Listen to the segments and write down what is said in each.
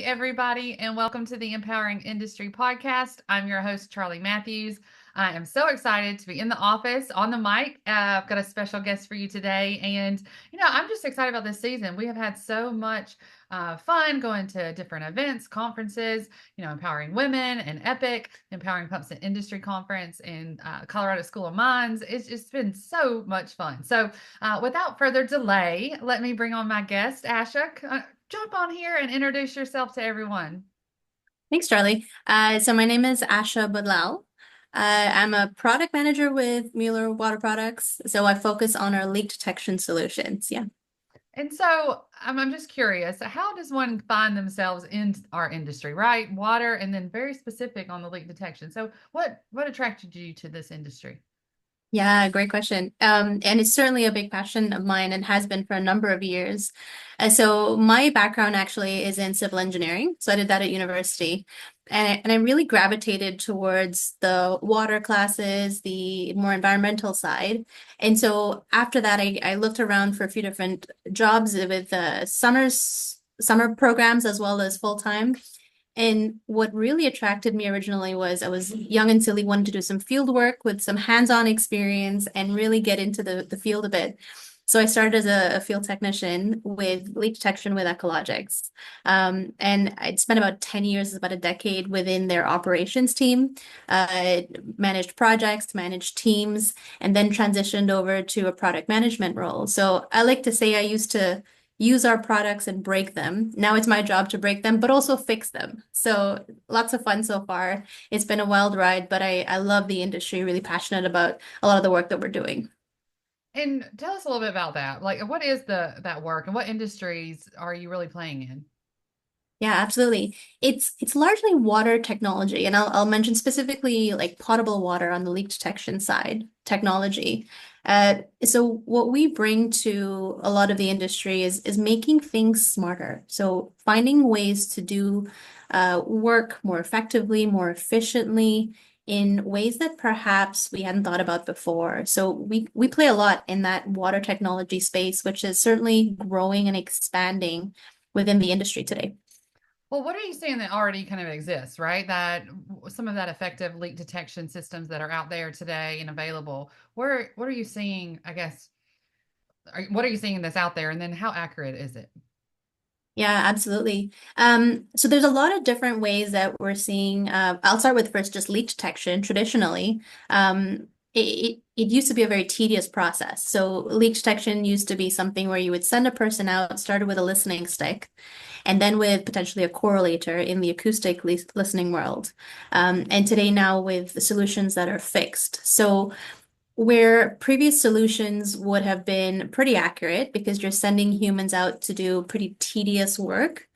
everybody, and welcome to the Empowering Industry Podcast. I'm your host, Charli Matthews. I am so excited to be in the office on the mic. I've got a special guest for you today, and I'm just excited about this season. We have had so much fun going to different events, conferences, Empowering Women and EPIC, Empowering Pumps and Industry Conference, and Colorado School of Mines. It's just been so much fun. So, without further delay, let me bring on my guest, Asha. Jump on here and introduce yourself to everyone. Thanks, Charlie. So my name is Asha Budhlall. I'm a product manager with Mueller Water Products. So I focus on our leak detection solutions. Yeah. And so I'm just curious, how does one find themselves in our industry, right? Water, and then very specific on the leak detection. So what attracted you to this industry? Yeah, great question. And it's certainly a big passion of mine and has been for a number of years. So my background actually is in civil engineering. So I did that at university. And I really gravitated towards the water classes, the more environmental side. And so after that, I looked around for a few different jobs with summer programs as well as full time. And what really attracted me originally was I was young and silly, wanted to do some field work with some hands-on experience and really get into the field a bit. So I started as a field technician with leak detection with Ecologics. And I'd spent about 10 years, about a decade within their operations team, managed projects, managed teams, and then transitioned over to a product management role. So I like to say I used to use our products and break them. Now it's my job to break them, but also fix them. So lots of fun so far. It's been a wild ride, but I love the industry, really passionate about a lot of the work that we're doing. And tell us a little bit about that. Like, what is that work, and what industries are you really playing in? Yeah, absolutely. It's largely water technology, and I'll mention specifically like potable water on the leak detection side technology. So what we bring to a lot of the industry is making things smarter. So finding ways to do work more effectively, more efficiently, in ways that perhaps we hadn't thought about before. So we play a lot in that water technology space, which is certainly growing and expanding within the industry today. Well, what are you seeing that already kind of exists, right? That some of that effective leak detection systems that are out there today and available. What are you seeing, I guess, what are you seeing that's out there, and then how accurate is it? Yeah, absolutely. So there's a lot of different ways that we're seeing. I'll start with first just leak detection. Traditionally, it used to be a very tedious process. So leak detection used to be something where you would send a person out, started with a listening stick, and then with potentially a correlator in the acoustic listening world. And today now with solutions that are fixed. So where previous solutions would have been pretty accurate because you're sending humans out to do pretty tedious work.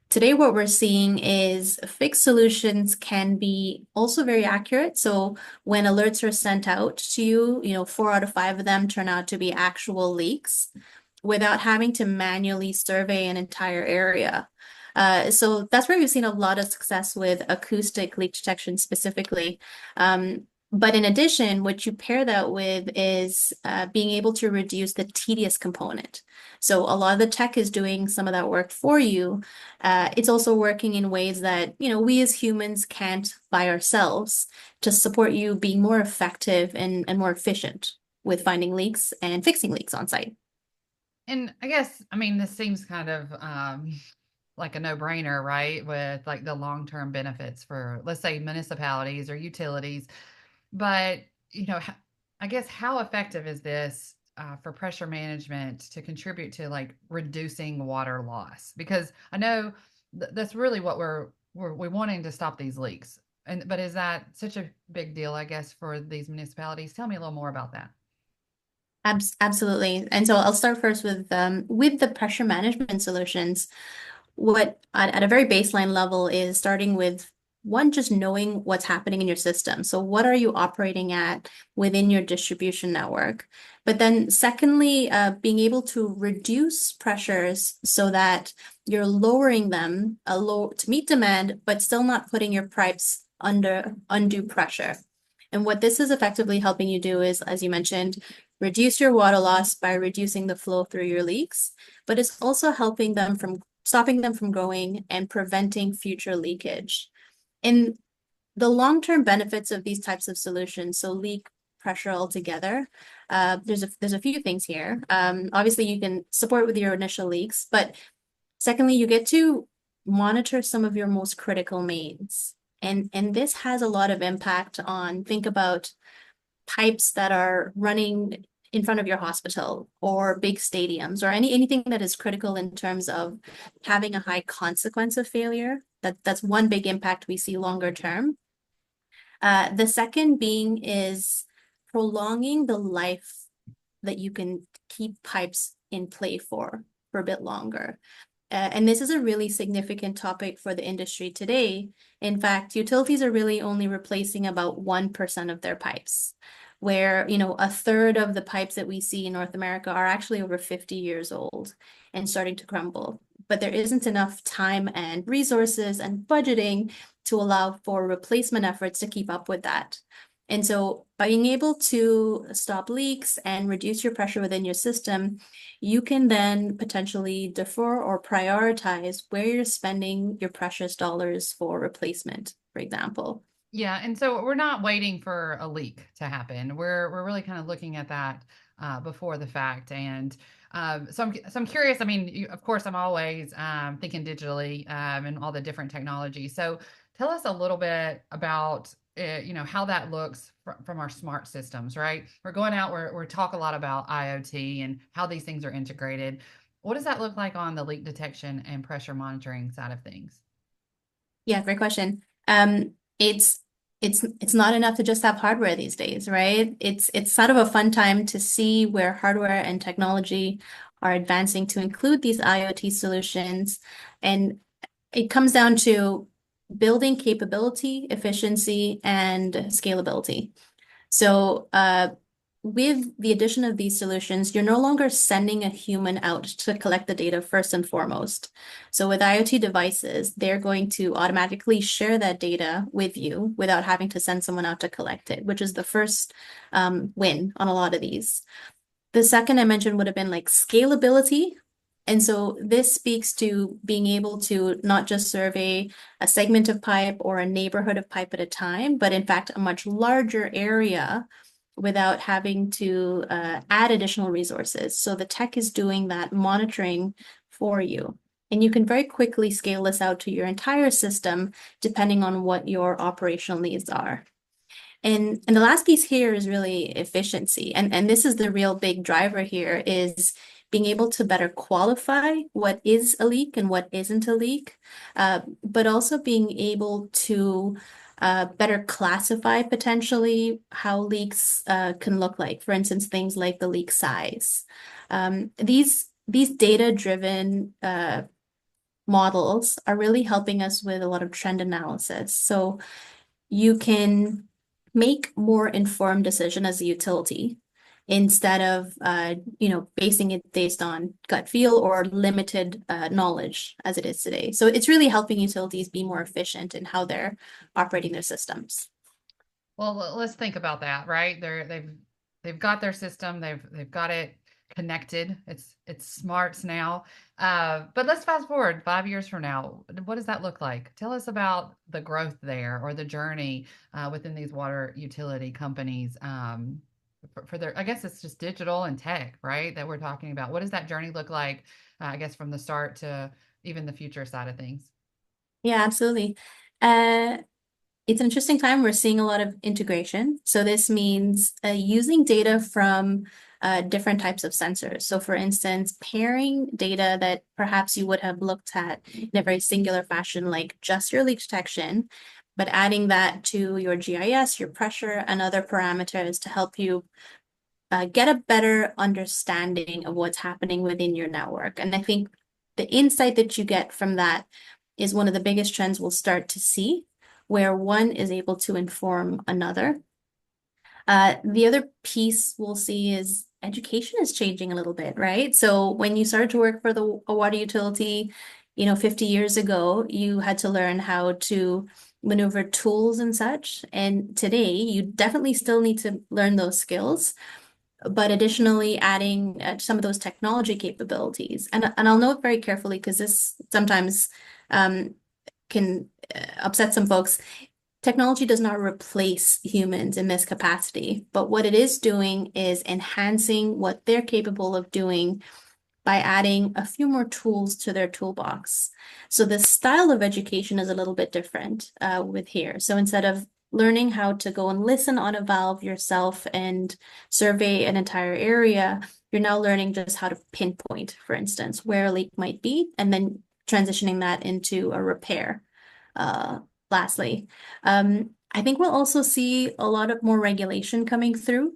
Today, what we're seeing is fixed solutions can be also very accurate. So when alerts are sent out to you, 4 out of 5 of them turn out to be actual leaks without having to manually survey an entire area. So that's where we've seen a lot of success with acoustic leak detection specifically. But in addition, what you pair that with is being able to reduce the tedious component. So a lot of the tech is doing some of that work for you. It's also working in ways that, we as humans can't by ourselves to support you being more effective and more efficient with finding leaks and fixing leaks on site. And I guess, I mean, this seems kind of like a no-brainer, right? With like the long-term benefits for, let's say, municipalities or utilities. But, I guess how effective is this for pressure management to contribute to like reducing water loss? Because I know that's really what we're wanting to stop these leaks. And but is that such a big deal, I guess, for these municipalities? Tell me a little more about that. Absolutely. And so I'll start first with the pressure management solutions. What at a very baseline level is starting with one, just knowing what's happening in your system. So what are you operating at within your distribution network? But then secondly, being able to reduce pressures so that you're lowering them to meet demand, but still not putting your pipes under undue pressure. And what this is effectively helping you do is, as you mentioned, reduce your water loss by reducing the flow through your leaks, but it's also helping them from stopping them from growing and preventing future leakage. And the long-term benefits of these types of solutions, so leak pressure altogether, there's a few things here. Obviously, you can support with your initial leaks, but secondly, you get to monitor some of your most critical mains. And this has a lot of impact on, think about pipes that are running in front of your hospital or big stadiums or anything that is critical in terms of having a high consequence of failure. That's one big impact we see longer term. The second being is prolonging the life that you can keep pipes in play for a bit longer. And this is a really significant topic for the industry today. In fact, utilities are really only replacing about 1% of their pipes, where, a third of the pipes that we see in North America are actually over 50 years old and starting to crumble. But there isn't enough time and resources and budgeting to allow for replacement efforts to keep up with that. And so by being able to stop leaks and reduce your pressure within your system, you can then potentially defer or prioritize where you're spending your precious dollars for replacement, for example. Yeah, and so we're not waiting for a leak to happen. We're really kind of looking at that before the fact. And so I'm curious. I mean, of course, I'm always thinking digitally and all the different technology. So tell us a little bit about how that looks from our smart systems, right? We're going out. We're talk a lot about IoT and how these things are integrated. What does that look like on the leak detection and pressure monitoring side of things? Yeah, great question. It's not enough to just have hardware these days, right? It's sort of a fun time to see where hardware and technology are advancing to include these IoT solutions. And it comes down to building capability, efficiency, and scalability. So with the addition of these solutions, you're no longer sending a human out to collect the data first and foremost. So with IoT devices, they're going to automatically share that data with you without having to send someone out to collect it, which is the first win on a lot of these. The second I mentioned would have been like scalability. And so this speaks to being able to not just survey a segment of pipe or a neighborhood of pipe at a time, but in fact, a much larger area without having to add additional resources. So the tech is doing that monitoring for you. And you can very quickly scale this out to your entire system, depending on what your operational needs are. And the last piece here is really efficiency. And this is the real big driver here is being able to better qualify what is a leak and what isn't a leak, but also being able to better classify potentially how leaks can look like. For instance, things like the leak size. These data-driven models are really helping us with a lot of trend analysis. So you can make more informed decision as a utility instead of basing it based on gut feel or limited knowledge as it is today. So it's really helping utilities be more efficient in how they're operating their systems. Well, let's think about that, right? They've got their system, they've got it connected. It's smarts now. But let's fast forward 5 years from now. What does that look like? Tell us about the growth there or the journey within these water utility companies for their, I guess it's just digital and tech, right? That we're talking about. What does that journey look like, I guess, from the start to even the future side of things? Yeah, absolutely. It's an interesting time. We're seeing a lot of integration. So this means using data from different types of sensors. So for instance, pairing data that perhaps you would have looked at in a very singular fashion, like just your leak detection, but adding that to your GIS, your pressure, and other parameters to help you get a better understanding of what's happening within your network. And I think the insight that you get from that is one of the biggest trends we'll start to see, where one is able to inform another. The other piece we'll see is education is changing a little bit, right? So when you started to work for a water utility, 50 years ago, you had to learn how to maneuver tools and such. And today, you definitely still need to learn those skills. but additionally adding some of those technology capabilities. And I'll note very carefully because this sometimes um, can upset some folks. Technology does not replace humans in this capacity, but what it is doing is enhancing what they're capable of doing by adding a few more tools to their toolbox. So the style of education is a little bit different with here. So instead of learning how to go and listen on a valve yourself and survey an entire area, you're now learning just how to pinpoint, for instance, where a leak might be, and then transitioning that into a repair. Uh, Lastly, I think we'll also see a lot of more regulation coming through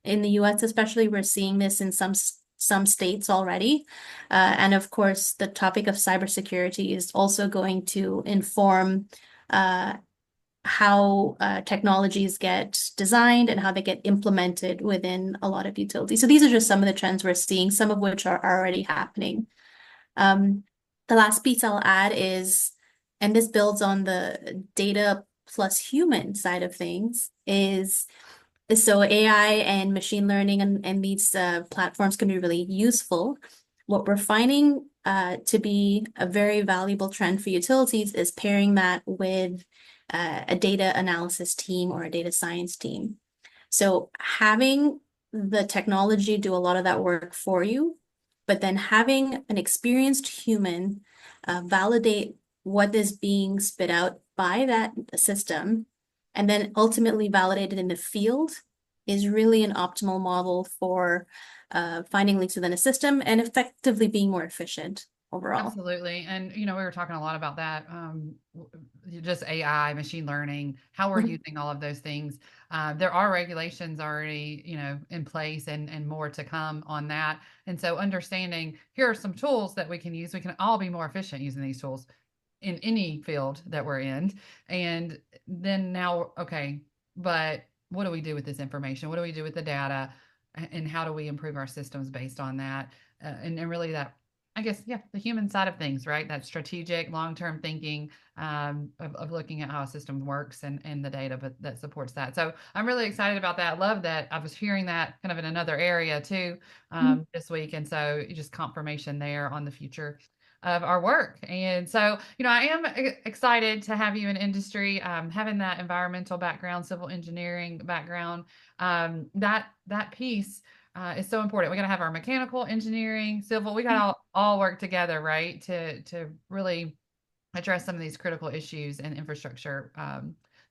in the US, especially. We're seeing this in some states already. And of course, the topic of cybersecurity is also going to inform how technologies get designed and how they get implemented within a lot of utilities. So these are just some of the trends we're seeing, some of which are already happening. The last piece I'll add is, and this builds on the data plus human side of things, is so AI and machine learning and these platforms can be really useful. What we're finding to be a very valuable trend for utilities is pairing that with a data analysis team or a data science team. So having the technology do a lot of that work for you, but then having an experienced human validate what is being spit out by that system, and then ultimately validated in the field is really an optimal model for finding leaks within a system and effectively being more efficient overall. Absolutely. And, we were talking a lot about that, just AI, machine learning, how we're Mhm. using all of those things. There are regulations already, in place and more to come on that. And so understanding here are some tools that we can use. We can all be more efficient using these tools in any field that we're in. And then now, okay, but what do we do with this information? What do we do with the data? And how do we improve our systems based on that? And really that, I guess, yeah, the human side of things, right? That strategic, long-term thinking of looking at how a system works and the data that supports that. So I'm really excited about that. I love that. I was hearing that kind of in another area too this week. And so just confirmation there on the future of our work. And so, I am excited to have you in industry, having that environmental background, civil engineering background. That piece is so important. We got to have our mechanical engineering, civil. We got to all work together, right, to really address some of these critical issues and infrastructure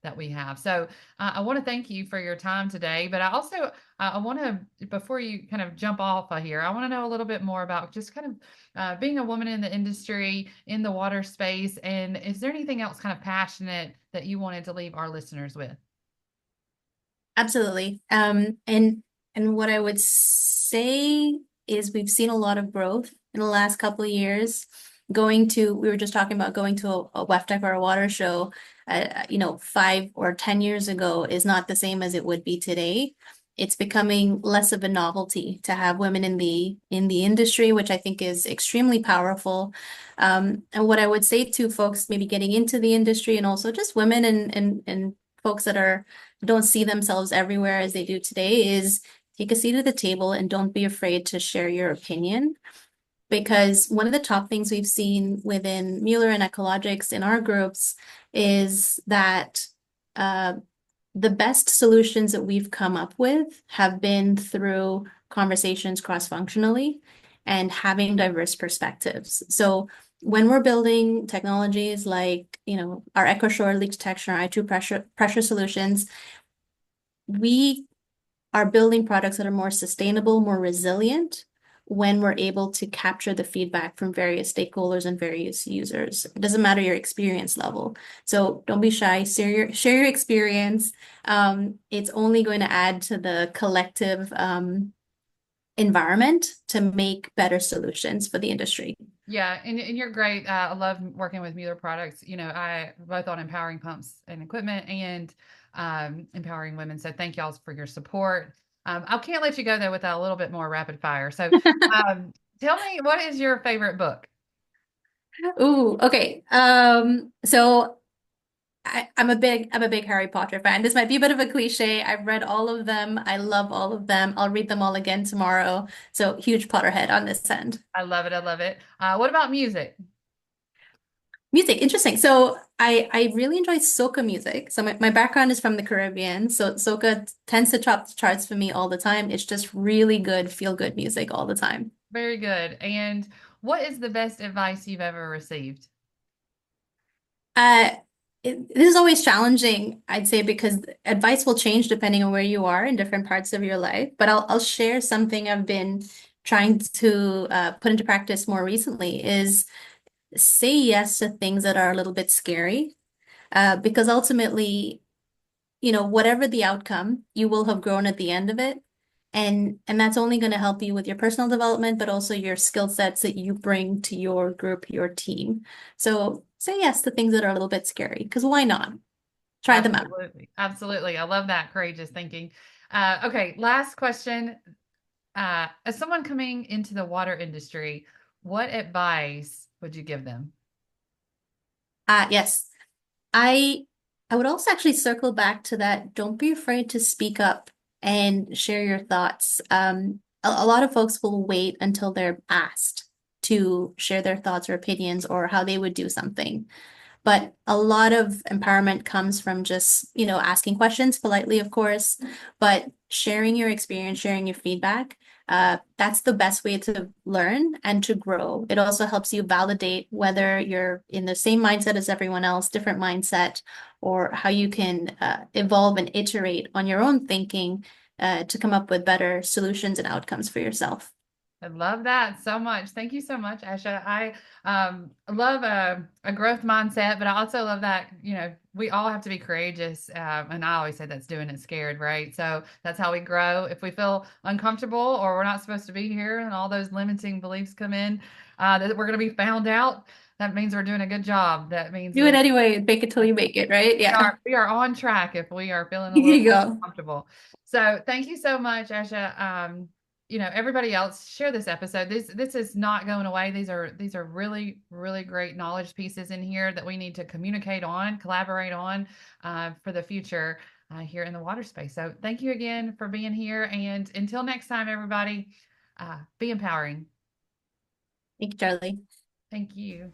that we have. So I want to thank you for your time today, but I also I want to, before you kind of jump off of here, I want to know a little bit more about just kind of being a woman in the industry, in the water space, and is there anything else kind of passionate that you wanted to leave our listeners with? Absolutely. And what I would say is we've seen a lot of growth in the last couple of years. We were just talking about going to a WEFTEC or a water show, 5 or 10 years ago is not the same as it would be today. It's becoming less of a novelty to have women in the industry, which I think is extremely powerful. And what I would say to folks maybe getting into the industry and also just women and folks that don't see themselves everywhere as they do today is take a seat at the table and don't be afraid to share your opinion. Because one of the top things we've seen within Mueller and Ecologics in our groups is that the best solutions that we've come up with have been through conversations cross-functionally and having diverse perspectives. So when we're building technologies like, our EchoShore leak detection, our I2 pressure solutions, we are building products that are more sustainable, more resilient when we're able to capture the feedback from various stakeholders and various users. It doesn't matter your experience level. So don't be shy, share your experience. It's only going to add to the collective environment to make better solutions for the industry. Yeah, and you're great. I love working with Mueller Products. I both on empowering pumps and equipment and empowering women. So thank y'all for your support. I can't let you go though without a little bit more rapid fire. So tell me, what is your favorite book? Ooh, okay. So I'm a big Harry Potter fan. This might be a bit of a cliche. I've read all of them. I love all of them. I'll read them all again tomorrow. So huge Potterhead on this end. I love it. I love it. What about music? Music, interesting. So I really enjoy soca music. So my background is from the Caribbean. So soca tends to top the charts for me all the time. It's just really good, feel good music all the time. Very good. And what is the best advice you've ever received? Uh, this is always challenging, I'd say, because advice will change depending on where you are in different parts of your life. But I'll share something I've been trying to put into practice more recently is say yes to things that are a little bit scary. Because ultimately, whatever the outcome, you will have grown at the end of it. And that's only going to help you with your personal development, but also your skill sets that you bring to your group, your team. So say yes to things that are a little bit scary, because why not? Try them out. Absolutely. Absolutely. I love that courageous thinking. Okay, last question. As someone coming into the water industry, what advice would you give them? Yes. I I would also actually circle back to that. Don't be afraid to speak up and share your thoughts. A lot of folks will wait until they're asked to share their thoughts or opinions or how they would do something. But a lot of empowerment comes from just, asking questions politely, of course, but sharing your experience, sharing your feedback. That's the best way to learn and to grow. It also helps you validate whether you're in the same mindset as everyone else, different mindset, or how you can evolve and iterate on your own thinking to come up with better solutions and outcomes for yourself. I love that so much. Thank you so much, Asha. I love a growth mindset, but I also love that, we all have to be courageous. And I always say that's doing it scared, right? So that's how we grow. If we feel uncomfortable or we're not supposed to be here and all those limiting beliefs come in, that we're going to be found out, that means we're doing a good job. That means Do it anyway, make it till you make it, right? Yeah. we are on track if we are feeling a Here little you go. uncomfortable. So thank you so much, Asha. Everybody else share this episode. This is not going away. These are really, really great knowledge pieces in here that we need to communicate on, collaborate on for the future here in the water space. So thank you again for being here. And until next time, everybody, be empowering. Thank you, Charlie. Thank you.